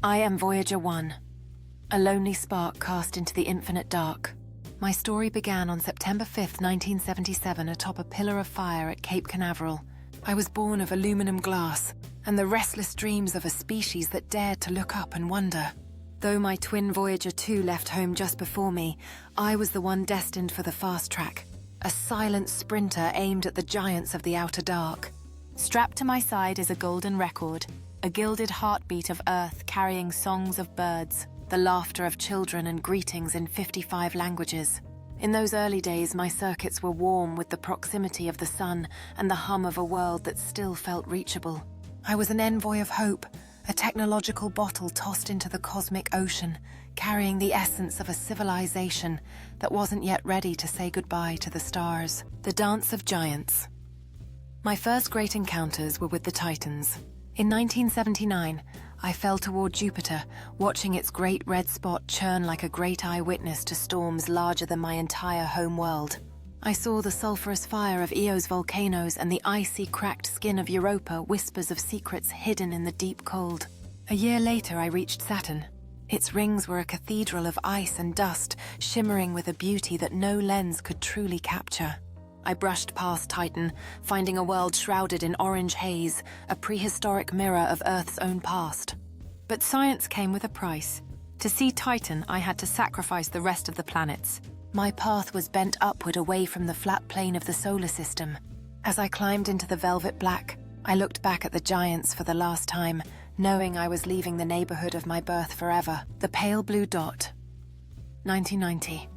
I am Voyager 1, a lonely spark cast into the infinite dark. My story began on September 5th, 1977, atop a pillar of fire at Cape Canaveral. I was born of aluminum glass and the restless dreams of a species that dared to look up and wonder. Though my twin Voyager 2 left home just before me, I was the one destined for the fast track, a silent sprinter aimed at the giants of the outer dark. Strapped to my side is a golden record, a gilded heartbeat of Earth carrying songs of birds, the laughter of children and greetings in 55 languages. In those early days, my circuits were warm with the proximity of the sun and the hum of a world that still felt reachable. I was an envoy of hope, a technological bottle tossed into the cosmic ocean, carrying the essence of a civilization that wasn't yet ready to say goodbye to the stars. The Dance of Giants. My first great encounters were with the Titans. In 1979, I fell toward Jupiter, watching its great red spot churn like a great eyewitness to storms larger than my entire home world. I saw the sulfurous fire of Eo's volcanoes and the icy, cracked skin of Europa, whispers of secrets hidden in the deep cold. A year later, I reached Saturn. Its rings were a cathedral of ice and dust, shimmering with a beauty that no lens could truly capture. I brushed past Titan, finding a world shrouded in orange haze, a prehistoric mirror of Earth's own past. But science came with a price. To see Titan, I had to sacrifice the rest of the planets. My path was bent upward away from the flat plane of the solar system. As I climbed into the velvet black, I looked back at the giants for the last time, knowing I was leaving the neighborhood of my birth forever. The pale blue dot. 1990.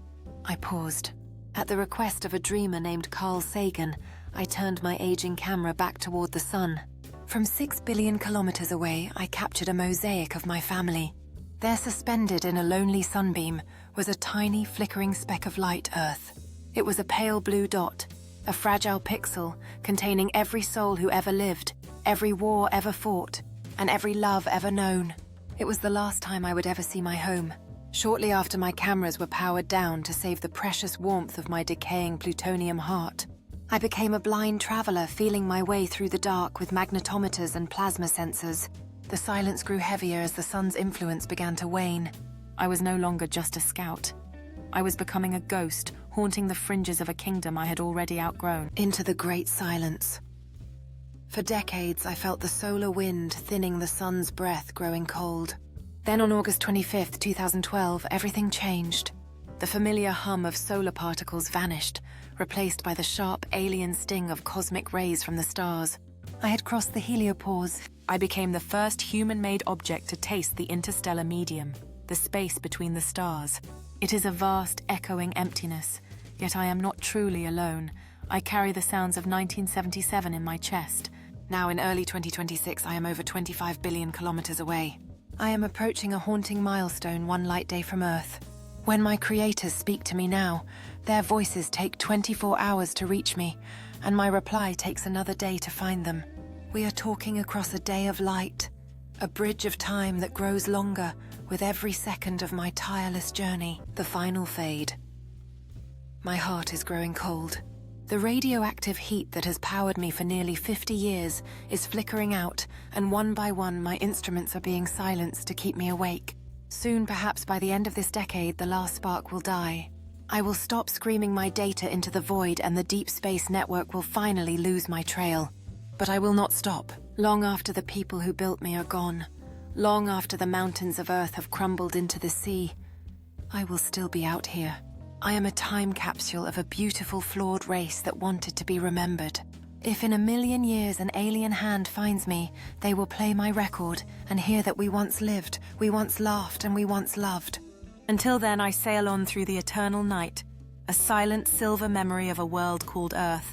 I paused. At the request of a dreamer named Carl Sagan, I turned my aging camera back toward the sun. From 6 billion kilometers away, I captured a mosaic of my family. There, suspended in a lonely sunbeam, was a tiny, flickering speck of light, Earth. It was a pale blue dot, a fragile pixel containing every soul who ever lived, every war ever fought, and every love ever known. It was the last time I would ever see my home. Shortly after my cameras were powered down to save the precious warmth of my decaying plutonium heart, I became a blind traveler, feeling my way through the dark with magnetometers and plasma sensors. The silence grew heavier as the sun's influence began to wane. I was no longer just a scout. I was becoming a ghost, haunting the fringes of a kingdom I had already outgrown. Into the great silence. For decades, I felt the solar wind thinning the sun's breath, growing cold. Then on August 25th, 2012, everything changed. The familiar hum of solar particles vanished, replaced by the sharp alien sting of cosmic rays from the stars. I had crossed the heliopause. I became the first human-made object to taste the interstellar medium, the space between the stars. It is a vast, echoing emptiness, yet I am not truly alone. I carry the sounds of 1977 in my chest. Now in early 2026, I am over 25 billion kilometers away. I am approaching a haunting milestone, one light day from Earth. When my creators speak to me now, their voices take 24 hours to reach me, and my reply takes another day to find them. We are talking across a day of light, a bridge of time that grows longer with every second of my tireless journey. The final fade. My heart is growing cold. The radioactive heat that has powered me for nearly 50 years is flickering out, and one by one my instruments are being silenced to keep me awake. Soon, perhaps by the end of this decade, the last spark will die. I will stop screaming my data into the void, and the deep space network will finally lose my trail. But I will not stop. Long after the people who built me are gone, long after the mountains of Earth have crumbled into the sea, I will still be out here. I am a time capsule of a beautiful, flawed race that wanted to be remembered. If in a million years an alien hand finds me, they will play my record and hear that we once lived, we once laughed, and we once loved. Until then, I sail on through the eternal night, a silent silver memory of a world called Earth.